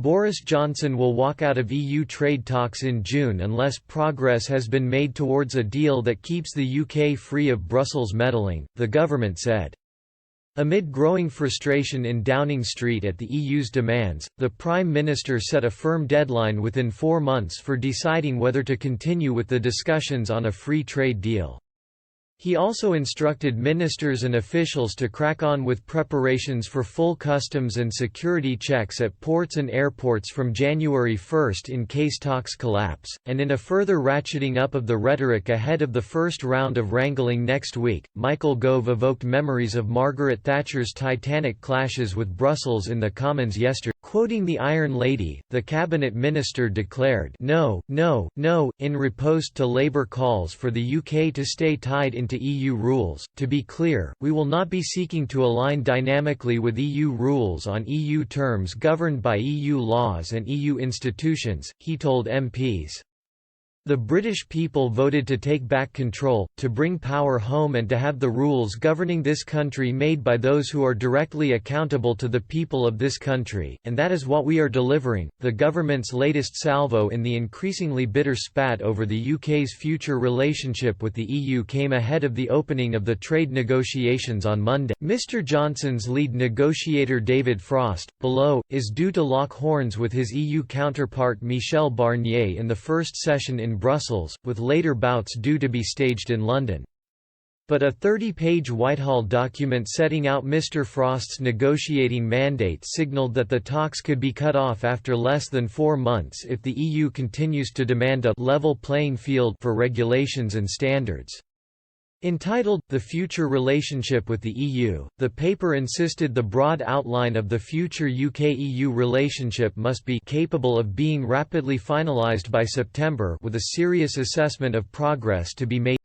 Boris Johnson will walk out of EU trade talks in June unless progress has been made towards a deal that keeps the UK free of Brussels meddling, the government said. Amid growing frustration in Downing Street at the EU's demands, the Prime Minister set a firm deadline within 4 months for deciding whether to continue with the discussions on a free trade deal. He also instructed ministers and officials to crack on with preparations for full customs and security checks at ports and airports from January 1 in case talks collapse, and in a further ratcheting up of the rhetoric ahead of the first round of wrangling next week, Michael Gove evoked memories of Margaret Thatcher's titanic clashes with Brussels in the Commons yesterday. Quoting the Iron Lady, the cabinet minister declared no, no, no, in riposte to Labour calls for the UK to stay tied into EU rules. To be clear, we will not be seeking to align dynamically with EU rules on EU terms governed by EU laws and EU institutions, he told MPs. The British people voted to take back control, to bring power home and to have the rules governing this country made by those who are directly accountable to the people of this country, and that is what we are delivering. The government's latest salvo in the increasingly bitter spat over the UK's future relationship with the EU came ahead of the opening of the trade negotiations on Monday. Mr Johnson's lead negotiator David Frost, below, is due to lock horns with his EU counterpart Michel Barnier in the first session in Brussels, with later bouts due to be staged in London. But a 30-page Whitehall document setting out Mr Frost's negotiating mandate signalled that the talks could be cut off after less than 4 months if the EU continues to demand a «level playing field» for regulations and standards. Entitled, The Future Relationship with the EU, the paper insisted the broad outline of the future UK-EU relationship must be capable of being rapidly finalised by September with a serious assessment of progress to be made